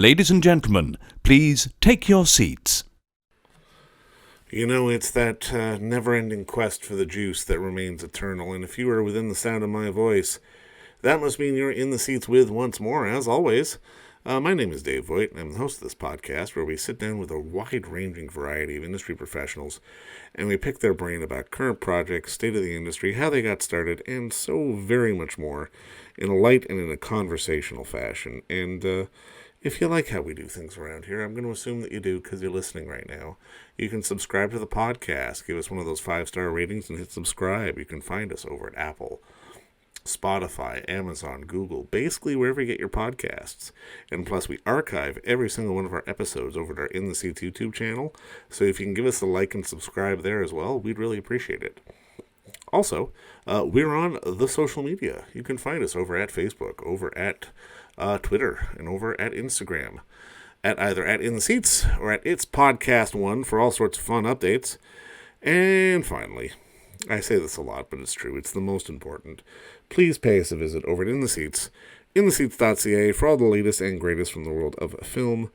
Ladies and gentlemen, please take your seats. You know, it's that never-ending quest for the juice that remains eternal, and if you are within the sound of my voice, that must mean you're in the seats with once more, as always. My name is Dave Voigt, and I'm the host of this podcast, where we sit down with a wide-ranging variety of industry professionals, and we pick their brain about current projects, state of the industry, how they got started, and so very much more, in a light and in a conversational fashion. And if you like how we do things around here, I'm going to assume that you do because you're listening right now. You can subscribe to the podcast, give us one of those 5-star ratings, and hit subscribe. You can find us over at Apple, Spotify, Amazon, Google, basically wherever you get your podcasts. And plus, we archive every single one of our episodes over at our In the Seats YouTube channel. So if you can give us a like and subscribe there as well, we'd really appreciate it. Also, we're on the social media. You can find us over at Facebook, over at Twitter, and over at Instagram, at either at In the Seats or at It's Podcast One for all sorts of fun updates. And finally, I say this a lot, but it's true. It's the most important. Please pay us a visit over at In the Seats, intheseats.ca, for all the latest and greatest from the world of film,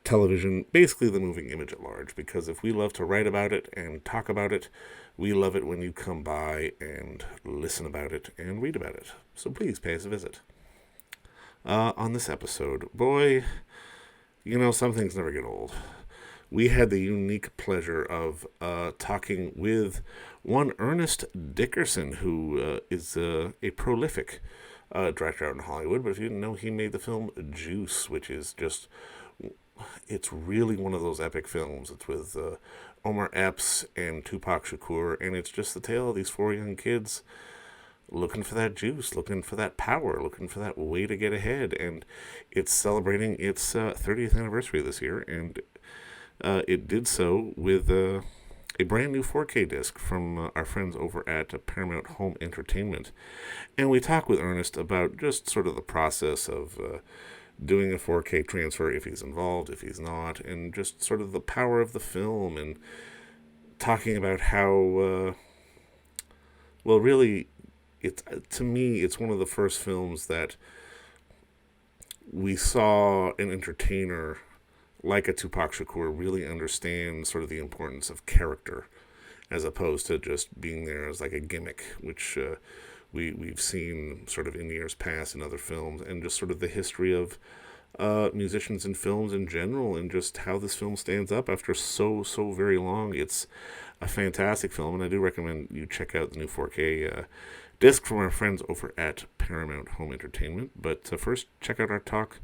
television, basically the moving image at large. Because if we love to write about it and talk about it, we love it when you come by and listen about it and read about it. So please pay us a visit. On this episode, boy, you know, some things never get old. We had the unique pleasure of talking with one Ernest Dickerson, who is a prolific director out in Hollywood. But if you didn't know, he made the film Juice, which is just, it's really one of those epic films. It's with Omar Epps and Tupac Shakur, and it's just the tale of these 4 young kids looking for that juice, looking for that power, looking for that way to get ahead. And it's celebrating its 30th anniversary this year, and it did so with a brand new 4K disc from our friends over at Paramount Home Entertainment. And we talk with Ernest about just sort of the process of doing a 4K transfer, if he's involved, if he's not, and just sort of the power of the film, and talking about how, well, really, to me, it's one of the first films that we saw an entertainer like a Tupac Shakur really understand sort of the importance of character, as opposed to just being there as like a gimmick, which we've seen sort of in years past in other films, and just sort of the history of musicians and films in general, and just how this film stands up after so very long. It's a fantastic film, and I do recommend you check out the new 4K disc from our friends over at Paramount Home Entertainment. But first, check out our talk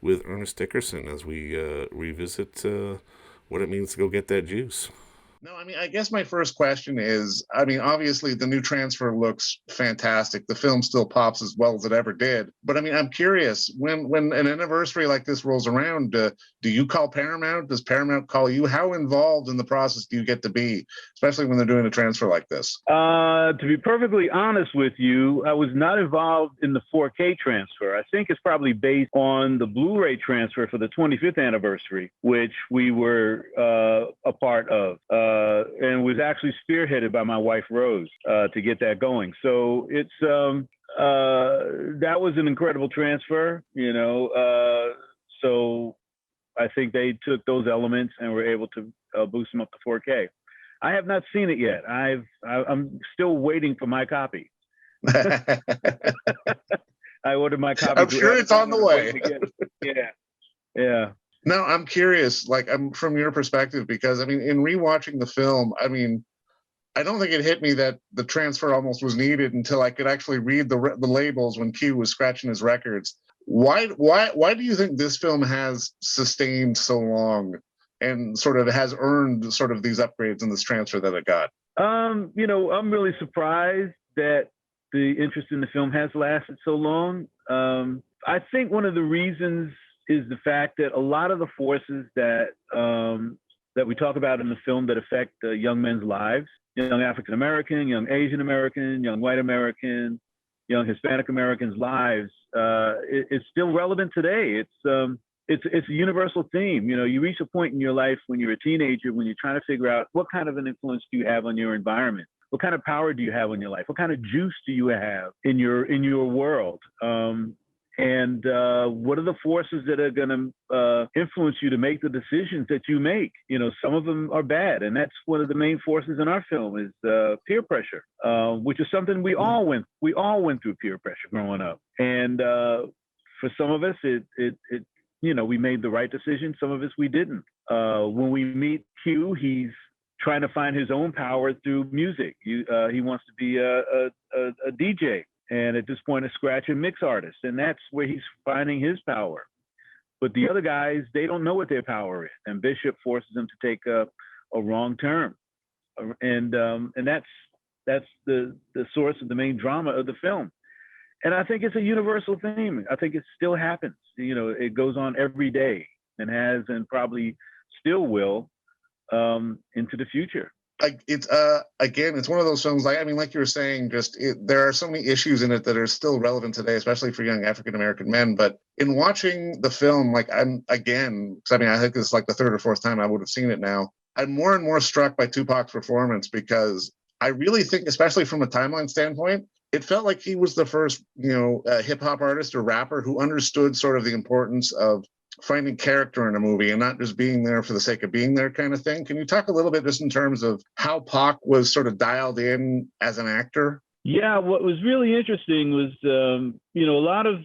with Ernest Dickerson as we revisit what it means to go get that juice. No, I mean, I guess my first question is, I mean, obviously the new transfer looks fantastic. The film still pops as well as it ever did. But I mean, I'm curious, when an anniversary like this rolls around, do you call Paramount? Does Paramount call you? How involved in the process do you get to be, especially when they're doing a transfer like this? To be perfectly honest with you, I was not involved in the 4K transfer. I think it's probably based on the Blu-ray transfer for the 25th anniversary, which we were a part of. And was actually spearheaded by my wife, Rose, to get that going. So it's that was an incredible transfer, you know. So I think they took those elements and were able to boost them up to 4K. I have not seen it yet. I'm still waiting for my copy. I ordered my copy. I'm sure it's on the way. Yeah. Now, I'm curious, like, I'm from your perspective, because I mean, in rewatching the film, I mean, I don't think it hit me that the transfer almost was needed until I could actually read the labels when Q was scratching his records. Why do you think this film has sustained so long and sort of has earned sort of these upgrades in this transfer that it got? You know, I'm really surprised that the interest in the film has lasted so long. I think one of the reasons is the fact that a lot of the forces that we talk about in the film that affect young men's lives, young African American, young Asian American, young white American, young Hispanic Americans' lives, it's still relevant today. It's a universal theme. You know, you reach a point in your life when you're a teenager, when you're trying to figure out what kind of an influence do you have on your environment? What kind of power do you have in your life? What kind of juice do you have in your world? And what are the forces that are going to influence you to make the decisions that you make? You know, some of them are bad, and that's one of the main forces in our film is peer pressure, which is something we all went through peer pressure growing up. And for some of us, it you know, we made the right decision. Some of us we didn't. When we meet Q, he's trying to find his own power through music. He wants to be a DJ. And at this point, a scratch and mix artist. And that's where he's finding his power. But the other guys, they don't know what their power is. And Bishop forces them to take a wrong turn. And that's the source of the main drama of the film. And I think it's a universal theme. I think it still happens. You know, it goes on every day and has and probably still will into the future. It's again, it's one of those films. Like, I mean, like you were saying, there are so many issues in it that are still relevant today, especially for young African American men. But in watching the film, like I'm again, because I mean, I think this is like the third or fourth time I would have seen it now. I'm more and more struck by Tupac's performance because I really think, especially from a timeline standpoint, it felt like he was the first, you know, hip hop artist or rapper who understood sort of the importance of finding character in a movie and not just being there for the sake of being there kind of thing. Can you talk a little bit just in terms of how Pac was sort of dialed in as an actor? Yeah, what was really interesting was, you know, a lot of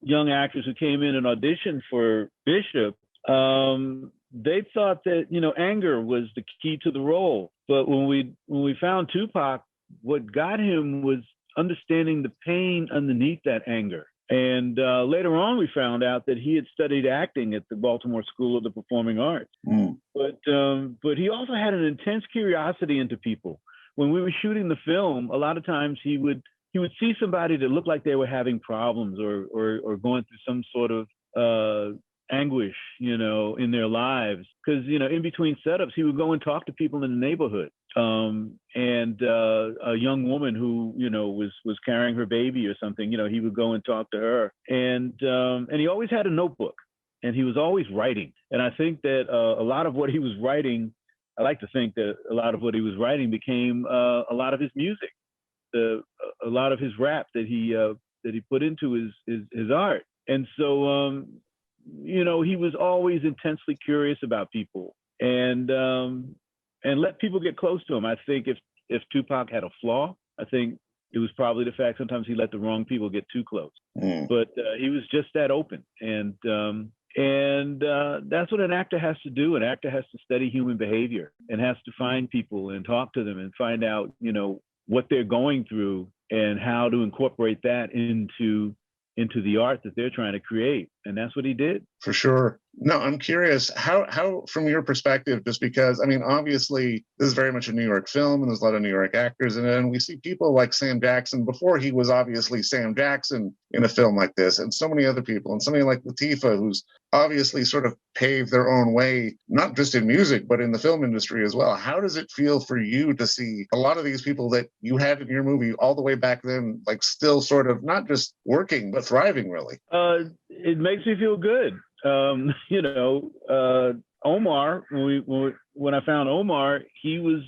young actors who came in and auditioned for Bishop, they thought that, you know, anger was the key to the role. But when we found Tupac, what got him was understanding the pain underneath that anger. And later on, we found out that he had studied acting at the Baltimore School of the Performing Arts. But he also had an intense curiosity into people. When we were shooting the film, a lot of times he would see somebody that looked like they were having problems or going through some sort of anguish, you know, in their lives. Because, you know, in between setups, he would go and talk to people in the neighborhood. And a young woman who, you know, was carrying her baby or something, you know, he would go and talk to her. And he always had a notebook and he was always writing. And I think that a lot of what he was writing, I like to think that a lot of what he was writing became a lot of his music, a lot of his rap that he put into his art. And so, you know, he was always intensely curious about people and let people get close to him. I think if Tupac had a flaw, I think it was probably the fact sometimes he let the wrong people get too close. But he was just that open. And that's what an actor has to do. An actor has to study human behavior and has to find people and talk to them and find out, you know, what they're going through and how to incorporate that into the art that they're trying to create. And that's what he did. For sure. No, I'm curious how from your perspective, just because, I mean, obviously this is very much a New York film and there's a lot of New York actors in it. And we see people like Sam Jackson before he was obviously Sam Jackson in a film like this, and so many other people, and somebody like Latifah, who's obviously sort of paved their own way, not just in music, but in the film industry as well. How does it feel for you to see a lot of these people that you had in your movie all the way back then, like still sort of not just working, but thriving really? It makes me feel good. You know, Omar, when I found Omar, he was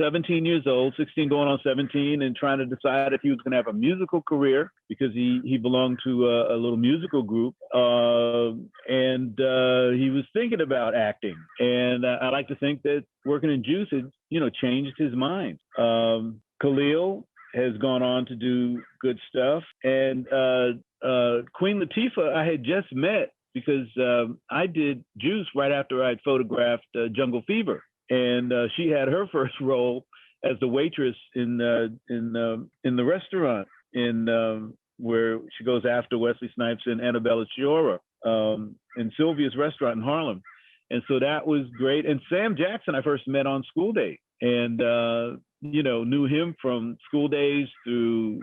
17 years old, 16 going on 17, and trying to decide if he was going to have a musical career because he belonged to a little musical group, and he was thinking about acting. And I like to think that working in Juice had, you know, changed his mind. Khalil has gone on to do good stuff, and Queen Latifah I had just met because I did Juice right after I'd photographed Jungle Fever. And she had her first role as the waitress in the restaurant where she goes after Wesley Snipes and Annabella Sciorra in Sylvia's restaurant in Harlem. And so that was great. And Sam Jackson I first met on School Day, and you know, knew him from School Days through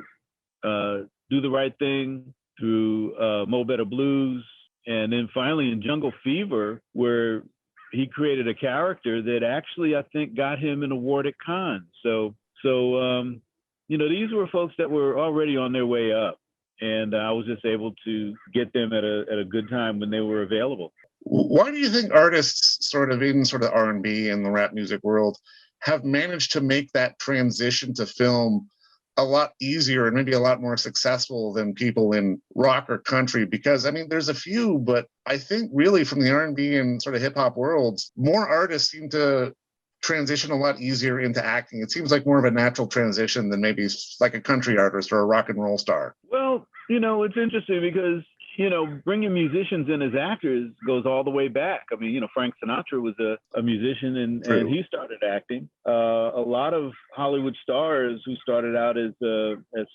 Do the Right Thing, through Mo Better Blues, and then finally in Jungle Fever, where he created a character that actually, I think, got him an award at Cannes. So you know, these were folks that were already on their way up, and I was just able to get them at a good time when they were available. Why do you think artists sort of in sort of R&B and the rap music world have managed to make that transition to film a lot easier and maybe a lot more successful than people in rock or country, because I mean there's a few, but I think really from the R&B and sort of hip hop worlds, more artists seem to transition a lot easier into acting. It seems like more of a natural transition than maybe like a country artist or a rock and roll star. Well, it's interesting because, bringing musicians in as actors goes all the way back. I mean, Frank Sinatra was a musician and he started acting. A lot of Hollywood stars who started out as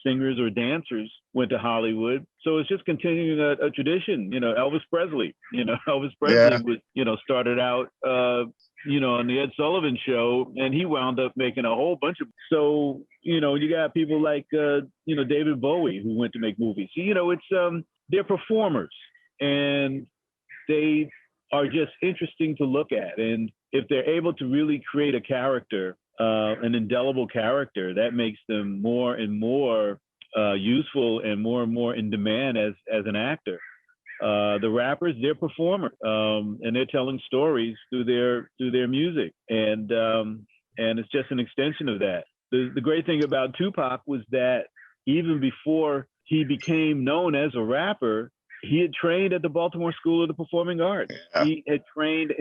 singers or dancers went to Hollywood. So it's just continuing a tradition. Elvis Presley, was, started out, on the Ed Sullivan Show, and he wound up making a whole bunch of. So, you got people like, David Bowie, who went to make movies. It's they're performers, and they are just interesting to look at. And if they're able to really create a character, an indelible character, that makes them more and more useful and more in demand as an actor. The rappers, they're performers, and they're telling stories through their music, and it's just an extension of that. The great thing about Tupac was that even before he became known as a rapper, he had trained at the Baltimore School of the Performing Arts. Yeah. He trained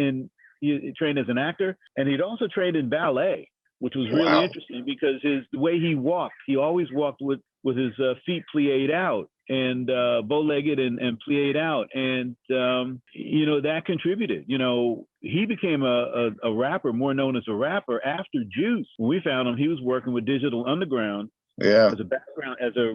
as an actor, and he'd also trained in ballet, which was really interesting because the way he walked, he always walked with his feet plied out and bow-legged and plied out. And, that contributed. He became a rapper, more known as a rapper after Juice. When we found him, he was working with Digital Underground as a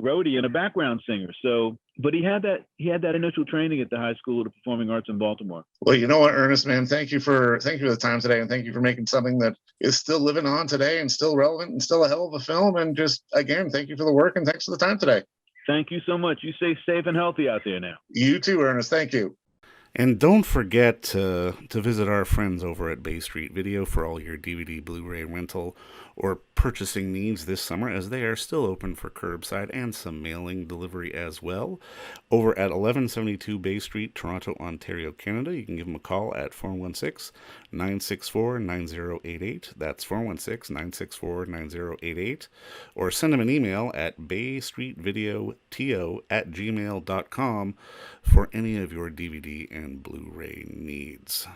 roadie and a background singer. So, but he had that initial training at the High School of the Performing Arts in Baltimore. Well, you know what, Ernest, man, thank you for the time today, and thank you for making something that is still living on today and still relevant and still a hell of a film. And just again, thank you for the work and thanks for the time today. Thank you so much. You stay safe and healthy out there now. You too, Ernest. Thank you. And don't forget to visit our friends over at Bay Street Video for all your DVD, Blu-ray rental, or purchasing needs this summer, as they are still open for curbside and some mailing delivery as well. Over at 1172 Bay Street, Toronto, Ontario, Canada, you can give them a call at 416-964-9088. That's 416-964-9088. Or send them an email at baystreetvideoto@gmail.com for any of your DVD and Blu-ray needs.